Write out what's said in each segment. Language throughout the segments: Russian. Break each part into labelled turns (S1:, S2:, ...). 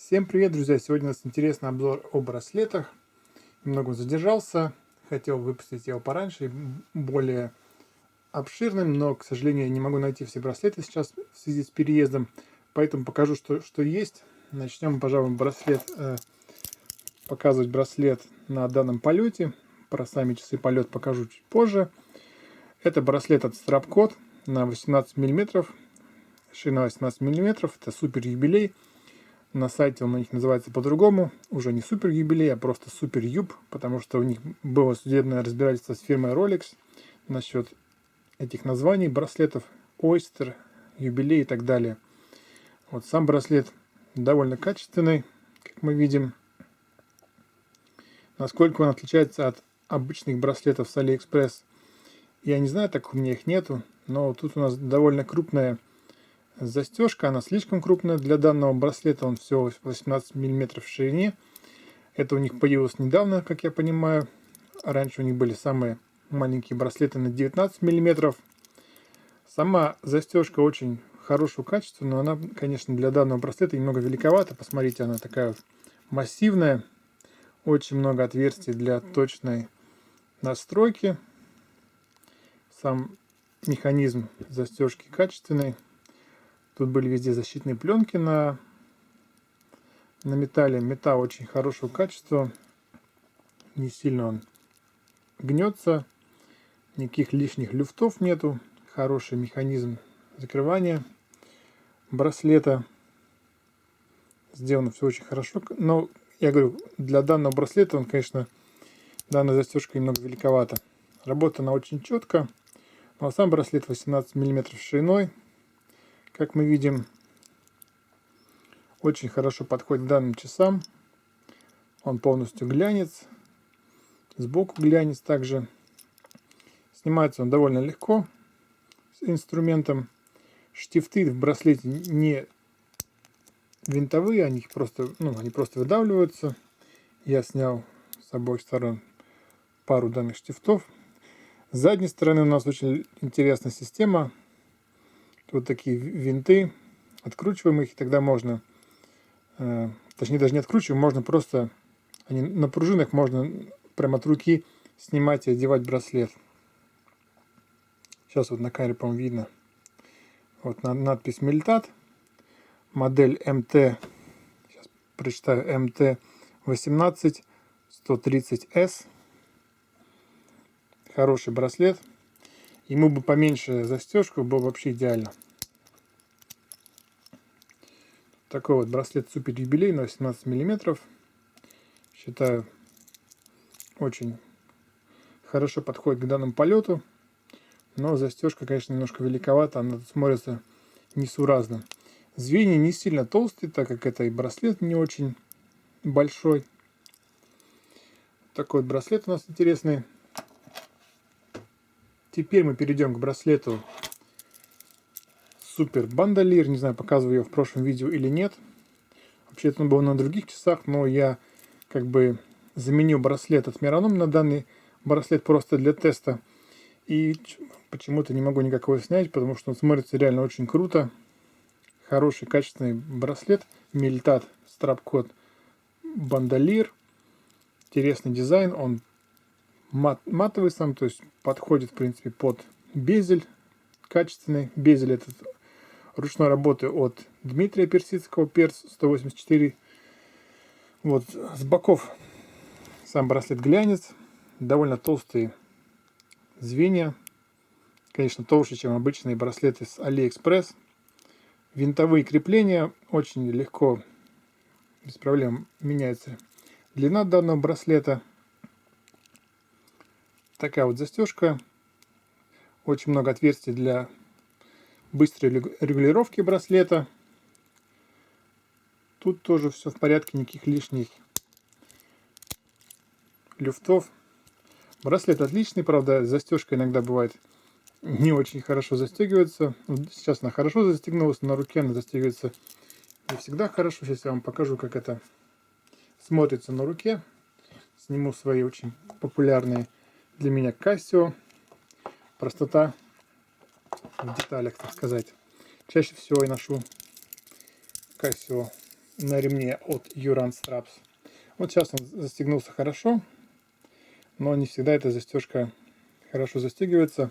S1: Всем привет, друзья! Сегодня у нас интересный обзор о браслетах. Немного задержался, хотел выпустить его пораньше, более обширным, но, к сожалению, я не могу найти все браслеты сейчас в связи с переездом, поэтому покажу, что есть. Начнем, пожалуй, показывать браслет на данном полете. Про сами часы полет покажу чуть позже. Это браслет от Strapcode на 18 мм, ширина 18 мм, это супер юбилей. На сайте он у них называется по-другому, уже не супер юбилей, а просто супер юб, потому что у них было судебное разбирательство с фирмой Rolex насчет этих названий браслетов, Oyster, юбилей и так далее. Вот сам браслет довольно качественный, как мы видим. Насколько он отличается от обычных браслетов с AliExpress, я не знаю, так у меня их нету, но тут у нас довольно крупная застежка, она слишком крупная для данного браслета, он всего 18 мм в ширине. Это у них появилось недавно, как я понимаю. Раньше у них были самые маленькие браслеты на 19 мм. Сама застежка очень хорошего качества, но она, конечно, для данного браслета немного великовата. Посмотрите, она такая массивная. Очень много отверстий для точной настройки. Сам механизм застежки качественный. Тут были везде защитные пленки на металле. Металл очень хорошего качества. Не сильно он гнется. Никаких лишних люфтов нету. Хороший механизм закрывания браслета. Сделано все очень хорошо. Но, я говорю, для данного браслета он, конечно, данная застежка немного великовата. Работана очень четко. Но сам браслет 18 мм шириной. Как мы видим, очень хорошо подходит к данным часам. Он полностью глянец. Сбоку глянец также. Снимается он довольно легко с инструментом. Штифты в браслете не винтовые, они просто выдавливаются. Я снял с обоих сторон пару данных штифтов. С задней стороны у нас очень интересная система. Тут такие винты. Откручиваем их, и тогда можно, точнее даже не откручиваем, можно просто, они на пружинах, можно прямо от руки снимать и одевать браслет. Сейчас вот на камере, по-моему, видно. Вот надпись Мельтат. Модель МТ, сейчас прочитаю, МТ-18-130С. Хороший браслет. Ему бы поменьше застежку, было бы вообще идеально. Такой вот браслет супер юбилей на 18 мм. Считаю, очень хорошо подходит к данному полету. Но застежка, конечно, немножко великовата, она смотрится несуразно. Звенья не сильно толстые, так как это и браслет не очень большой. Такой вот браслет у нас интересный. Теперь мы перейдем к браслету Super Bandolier. Не знаю, показываю ее в прошлом видео или нет. Вообще-то он был на других часах, но я как бы заменил браслет от Miranom на данный браслет просто для теста. И почему-то не могу никак его снять, потому что он смотрится реально очень круто. Хороший, качественный браслет. Мельтат Strapcode Bandolier. Интересный дизайн. Он матовый сам, то есть подходит, в принципе, под безель. Качественный. Безель этот ручной работы от Дмитрия Персидского, Перс 184. Вот с боков сам браслет глянец. Довольно толстые звенья. Конечно, толще, чем обычные браслеты с AliExpress. Винтовые крепления. Очень легко, без проблем меняется длина данного браслета. Такая вот застежка. Очень много отверстий для быстрой регулировки браслета. Тут тоже все в порядке, никаких лишних люфтов. Браслет отличный, правда, застежка иногда бывает не очень хорошо застегивается. Сейчас она хорошо застегнулась, на руке она застегивается не всегда хорошо. Сейчас я вам покажу, как это смотрится на руке. Сниму свои очень популярные для меня Casio. Простота в деталях, так сказать. Чаще всего я ношу Casio на ремне от Uran Straps. Вот сейчас он застегнулся хорошо, но не всегда эта застежка хорошо застегивается.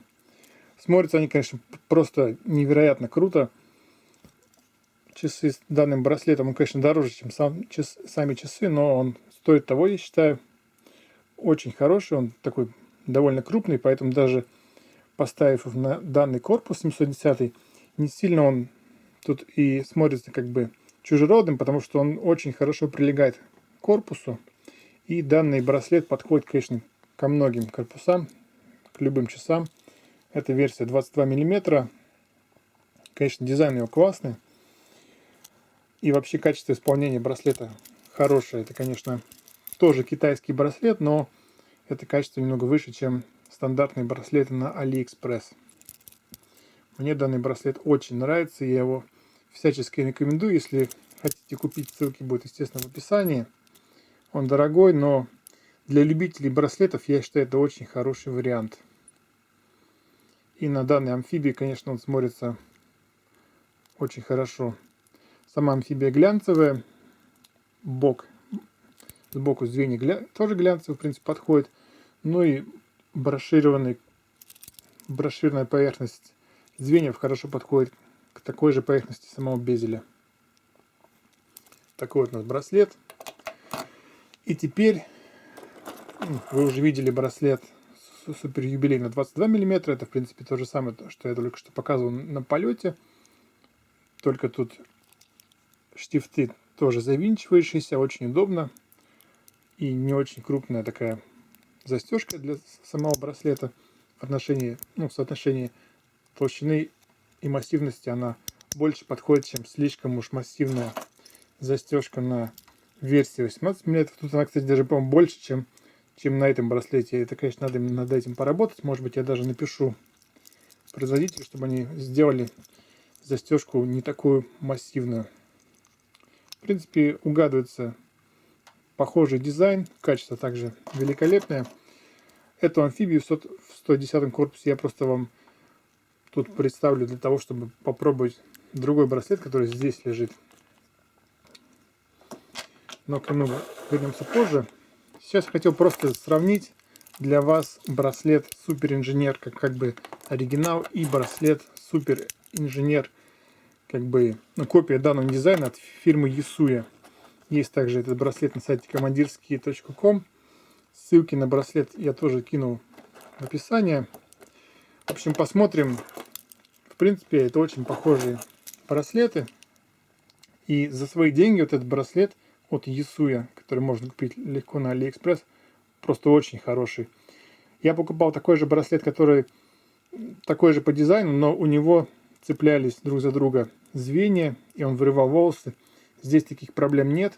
S1: Смотрятся они, конечно, просто невероятно круто. Часы с данным браслетом, он, конечно, дороже, чем сами часы, но он стоит того, я считаю. Очень хороший, он такой довольно крупный, поэтому даже поставив на данный корпус 710, не сильно он тут и смотрится как бы чужеродным, потому что он очень хорошо прилегает к корпусу. И данный браслет подходит, конечно, ко многим корпусам, к любым часам. Это версия 22 мм. Конечно, дизайн его классный. И вообще качество исполнения браслета хорошее. Это, конечно, тоже китайский браслет, но это качество немного выше, чем стандартные браслеты на AliExpress. Мне данный браслет очень нравится, я его всячески рекомендую. Если хотите купить, ссылки будут, естественно, в описании. Он дорогой, но для любителей браслетов, я считаю, это очень хороший вариант. И на данной амфибии, конечно, он смотрится очень хорошо. Сама амфибия глянцевая, сбоку звенья тоже глянцевый, в принципе, подходит. Ну и брошированная поверхность звеньев хорошо подходит к такой же поверхности самого безеля. Такой вот у нас браслет. И теперь вы уже видели браслет супер юбилей на 22 мм. Это, в принципе, то же самое, что я только что показывал на полете. Только тут штифты тоже завинчивающиеся, очень удобно. И не очень крупная такая застежка для самого браслета. В соотношении толщины и массивности она больше подходит, чем слишком уж массивная застежка на версии 18 мм. Тут она, кстати, даже, по-моему, больше, чем на этом браслете. Это, конечно, надо над этим поработать. Может быть, я даже напишу производителю, чтобы они сделали застежку не такую массивную. В принципе, угадывается похожий дизайн, качество также великолепное. Эту амфибию в 110 корпусе я просто вам тут представлю для того, чтобы попробовать другой браслет, который здесь лежит. Но к нему вернемся позже. Сейчас хотел просто сравнить для вас браслет Супер Инженер как бы оригинал и браслет Супер Инженер копия данного дизайна от фирмы Ясуя. Есть также этот браслет на сайте командирские.com. Ссылки на браслет я тоже кинул в описание. В общем, посмотрим. В принципе, это очень похожие браслеты. И за свои деньги вот этот браслет от Ясуя, который можно купить легко на AliExpress, просто очень хороший. Я покупал такой же браслет, который такой же по дизайну, но у него цеплялись друг за друга звенья, и он вырывал волосы. Здесь таких проблем нет.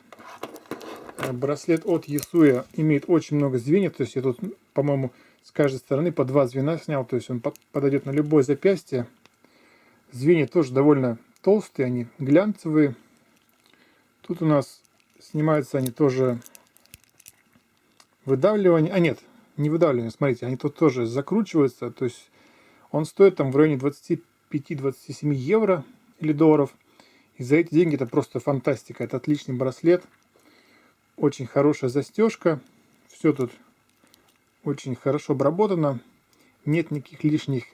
S1: Браслет от Ясуя имеет очень много звеньев, то есть я тут, по-моему, с каждой стороны по 2 звена снял, то есть он подойдет на любое запястье. Звенья тоже довольно толстые, они глянцевые. Тут у нас снимаются они тоже выдавливание. А нет, не выдавливание, смотрите, они тут тоже закручиваются, то есть он стоит там в районе 25-27 евро или долларов. И за эти деньги это просто фантастика. Это отличный браслет. Очень хорошая застежка. Все тут очень хорошо обработано. Нет никаких лишних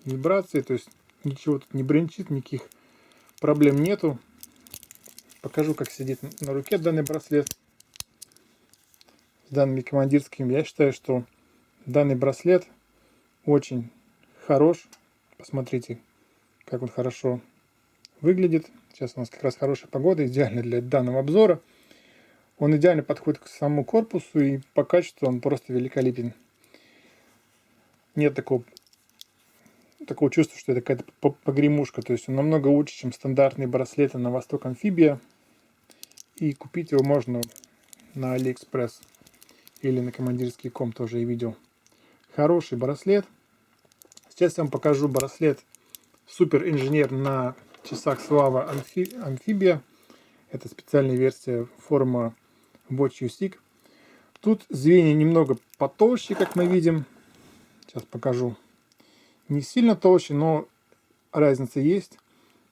S1: вибраций. То есть ничего тут не бренчит, никаких проблем нету. Покажу, как сидит на руке данный браслет. С данными командирскими. Я считаю, что данный браслет очень хорош. Посмотрите, как он хорошо выглядит. Сейчас у нас как раз хорошая погода, идеально для данного обзора. Он идеально подходит к самому корпусу, и по качеству он просто великолепен. Нет такого чувства, что это какая-то погремушка. То есть он намного лучше, чем стандартные браслеты на Восток Амфибия. И купить его можно на AliExpress или на командирский.com, тоже я видел. Хороший браслет. Сейчас я вам покажу браслет Супер Инженер на часах Слава Амфибия. Это специальная версия форма Watch USIG. Тут звенья немного потолще, как мы видим. Сейчас покажу. Не сильно толще, но разница есть.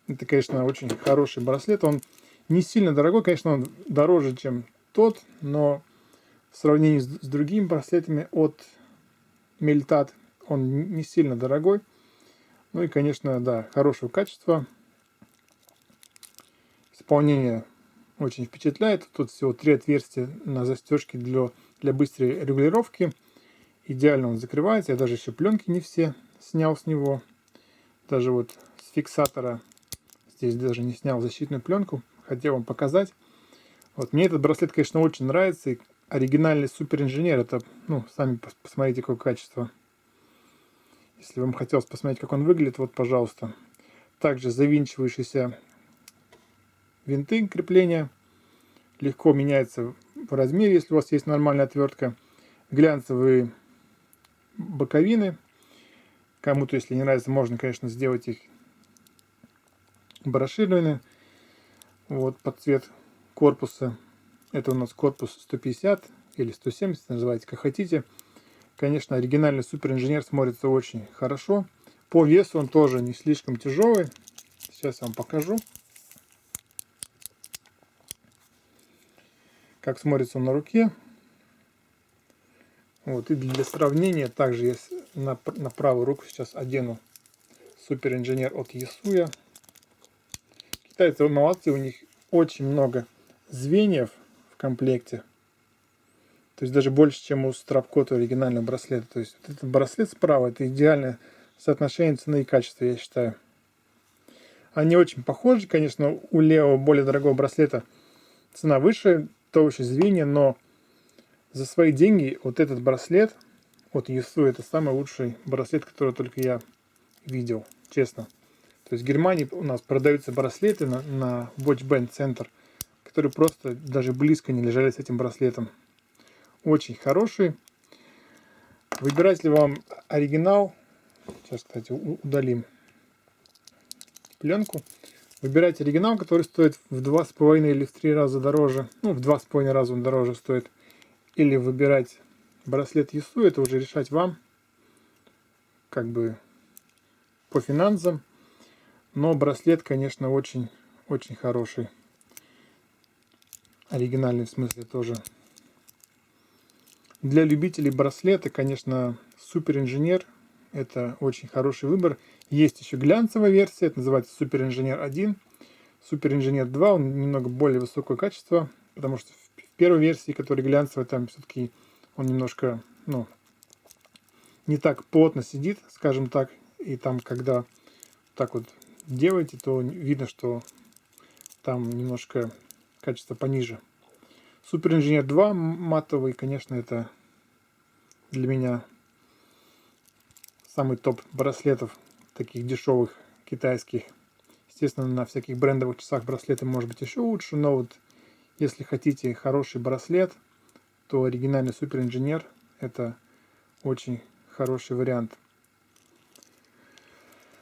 S1: Это, конечно, очень хороший браслет. Он не сильно дорогой, конечно, он дороже, чем тот, но в сравнении с другими браслетами от Мельтат он не сильно дорогой. Ну и, конечно, да, хорошего качества. Исполнение очень впечатляет. Тут всего 3 отверстия на застежке для быстрой регулировки. Идеально он закрывается. Я даже еще пленки не все снял с него. Даже вот с фиксатора здесь даже не снял защитную пленку. Хотел вам показать. Вот мне этот браслет, конечно, очень нравится. И оригинальный суперинженер. Это, ну, сами посмотрите, какое качество. Если вам хотелось посмотреть, как он выглядит, вот, пожалуйста. Также завинчивающиеся винты крепления. Легко меняется в размере, если у вас есть нормальная отвертка. Глянцевые боковины. Кому-то, если не нравится, можно, конечно, сделать их брошированными. Вот под цвет корпуса. Это у нас корпус 150 или 170, называйте как хотите. Конечно, оригинальный суперинженер смотрится очень хорошо. По весу он тоже не слишком тяжелый. Сейчас я вам покажу, как смотрится он на руке. Вот, и для сравнения также я на правую руку сейчас одену суперинженер от Ясуя. Китайцы молодцы, у них очень много звеньев в комплекте. То есть даже больше, чем у Strapcot оригинального браслета. То есть вот этот браслет справа, это идеальное соотношение цены и качества, я считаю. Они очень похожи, конечно, у Leo более дорогого браслета цена выше, толще звенья, но за свои деньги вот этот браслет от Yasu это самый лучший браслет, который только я видел, честно. То есть в Германии у нас продаются браслеты на Watch Band Center, которые просто даже близко не лежали с этим браслетом. Очень хороший. Выбирать ли вам оригинал? Сейчас, кстати, удалим пленку. Выбирайте оригинал, который стоит в 2,5 или в 3 раза дороже. Ну, в 2,5 раза он дороже стоит. Или выбирать браслет Yasu, это уже решать вам. Как бы по финансам. Но браслет, конечно, очень хороший. Оригинальный в смысле тоже. Для любителей браслета, конечно, суперинженер это очень хороший выбор. Есть еще глянцевая версия, это называется суперинженер 1. Суперинженер 2, он немного более высокое качество, потому что в первой версии, которая глянцевая, там все-таки он немножко, ну, не так плотно сидит, скажем так. И там, когда так вот делаете, то видно, что там немножко качество пониже. Суперинженер 2 матовый, конечно, это для меня самый топ браслетов, таких дешевых китайских. Естественно, на всяких брендовых часах браслеты может быть еще лучше, но вот если хотите хороший браслет, то оригинальный суперинженер это очень хороший вариант.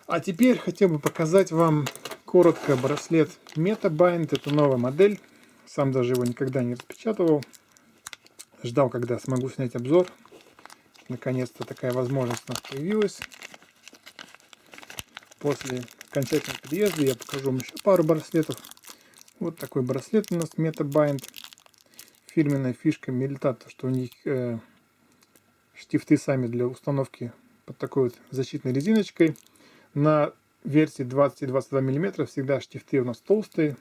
S1: А теперь хотел бы показать вам коротко браслет MetaBind. Это новая модель. Сам даже его никогда не распечатывал. Ждал, когда смогу снять обзор. Наконец-то такая возможность у нас появилась. После окончательного переезда я покажу вам еще пару браслетов. Вот такой браслет у нас MetaBind. Фирменная фишка Мельтат, что у них штифты сами для установки под такой вот защитной резиночкой. На версии 20 и 22 мм всегда штифты у нас толстые.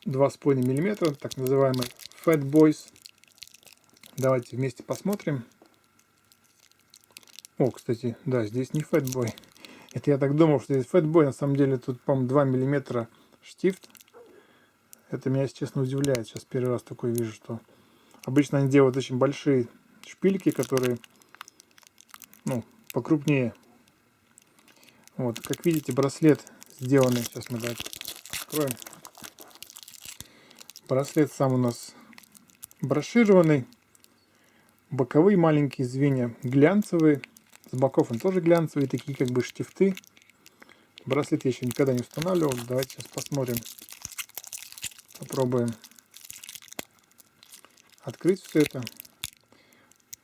S1: 2,5 мм, так называемый Fat Boys. Давайте вместе посмотрим. О, кстати, да, здесь не Fat Boy. Это я так думал, что здесь Fat Boy. На самом деле тут, по-моему, 2 мм штифт. Это меня, если честно, удивляет. Сейчас первый раз такой вижу, что обычно они делают очень большие шпильки, которые, ну, покрупнее. Вот, как видите, браслет сделанный. Сейчас мы давайте откроем. Браслет сам у нас брошированный. Боковые маленькие звенья глянцевые. С боков он тоже глянцевые, такие как бы штифты. Браслет я еще никогда не устанавливал. Давайте сейчас посмотрим. Попробуем открыть все это.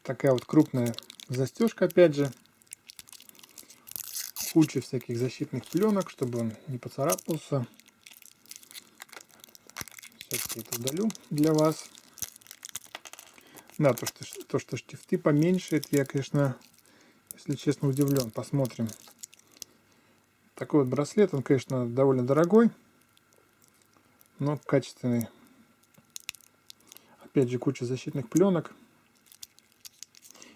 S1: Такая вот крупная застежка, опять же. куча всяких защитных пленок, чтобы он не поцарапался. Сейчас я это удалю для вас. Да, то, что штифты поменьше, это я, конечно, если честно, удивлен. Посмотрим. Такой вот браслет, он, конечно, довольно дорогой, но качественный. Опять же, куча защитных пленок.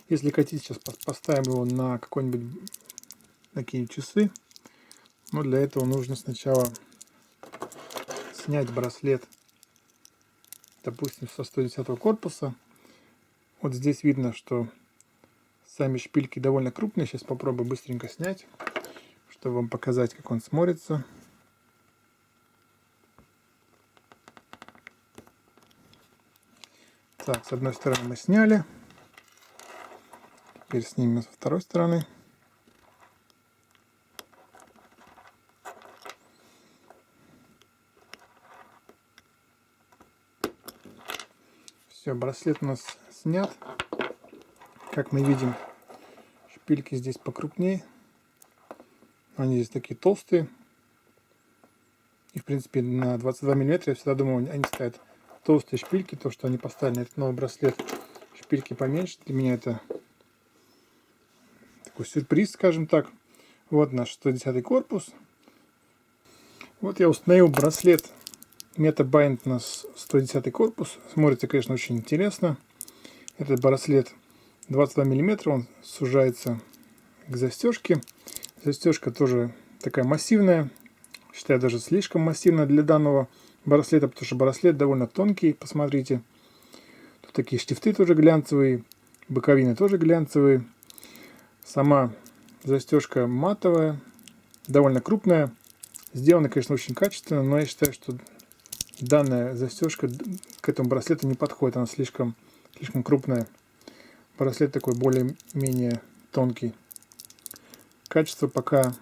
S1: Если хотите, сейчас поставим его на какой-нибудь такие часы. Но для этого нужно сначала снять браслет, допустим, со 110 корпуса. Вот здесь видно, что сами шпильки довольно крупные. Сейчас попробую быстренько снять, чтобы вам показать, как он смотрится. Так, с одной стороны мы сняли. Теперь снимем со второй стороны. Все, браслет у нас снят. Как мы видим, шпильки здесь покрупнее. Они здесь такие толстые. И, в принципе, на 22 мм я всегда думал, они ставят толстые шпильки. То, что они поставили на этот новый браслет, шпильки поменьше. Для меня это такой сюрприз, скажем так. Вот наш 110 корпус. Вот я установил браслет MetaBind на 110 корпус. Смотрится, конечно, очень интересно. Этот браслет 22 мм, он сужается к застежке. Застежка тоже такая массивная. Считаю, даже слишком массивная для данного браслета, потому что браслет довольно тонкий. Посмотрите. Тут такие штифты тоже глянцевые. Боковины тоже глянцевые. Сама застежка матовая. Довольно крупная. Сделана, конечно, очень качественно, но я считаю, что данная застежка к этому браслету не подходит. Она слишком крупная. Браслет такой более-менее тонкий. Качество пока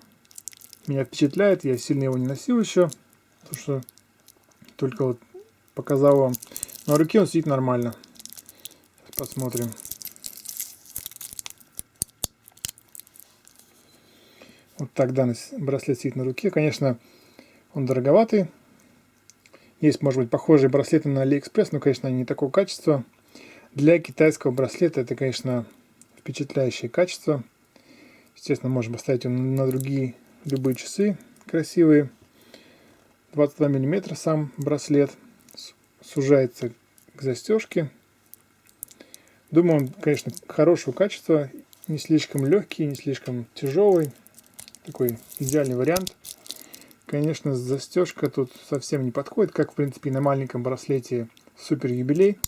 S1: меня впечатляет. Я сильно его не носил еще. Потому что только вот показал вам. На руке он сидит нормально. Сейчас посмотрим. Вот так данный браслет сидит на руке. Конечно, он дороговатый. Есть, может быть, похожие браслеты на AliExpress, но, конечно, они не такого качества. Для китайского браслета это, конечно, впечатляющее качество. Естественно, можем поставить его на другие любые часы красивые. 22 мм сам браслет. Сужается к застежке. Думаю, он, конечно, хорошего качества. Не слишком легкий, не слишком тяжелый. Такой идеальный вариант. Конечно, застежка тут совсем не подходит, как, в принципе, и на маленьком браслете Супер Юбилей.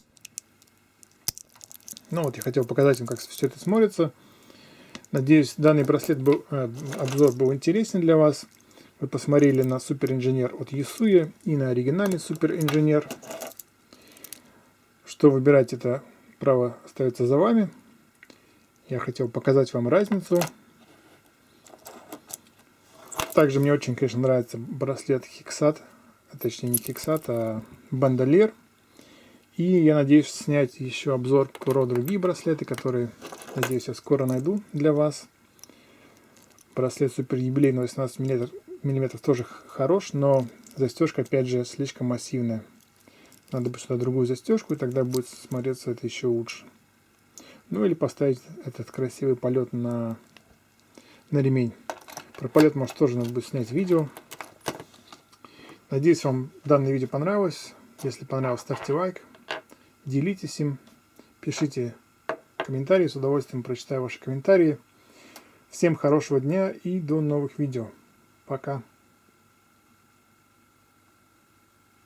S1: Ну вот, я хотел показать вам, как все это смотрится. Надеюсь, данный обзор был интересен для вас. Вы посмотрели на Супер Инженер от Ясуя и на оригинальный Супер Инженер. Что выбирать, это право остается за вами. Я хотел показать вам разницу. Также мне очень, конечно, нравится браслет Hexat. Точнее, не Hexat, а Bandolier. И я надеюсь снять еще обзор про другие браслеты, которые, надеюсь, я скоро найду для вас. Браслет Супер Юбилей на 18 мм тоже хорош, но застежка, опять же, слишком массивная. Надо бы сюда другую застежку, и тогда будет смотреться это еще лучше. Ну или поставить этот красивый полет на ремень. Про полет, может, тоже надо будет снять видео. Надеюсь, вам данное видео понравилось. Если понравилось, ставьте лайк. Делитесь им, пишите комментарии, с удовольствием прочитаю ваши комментарии. Всем хорошего дня и до новых видео. Пока.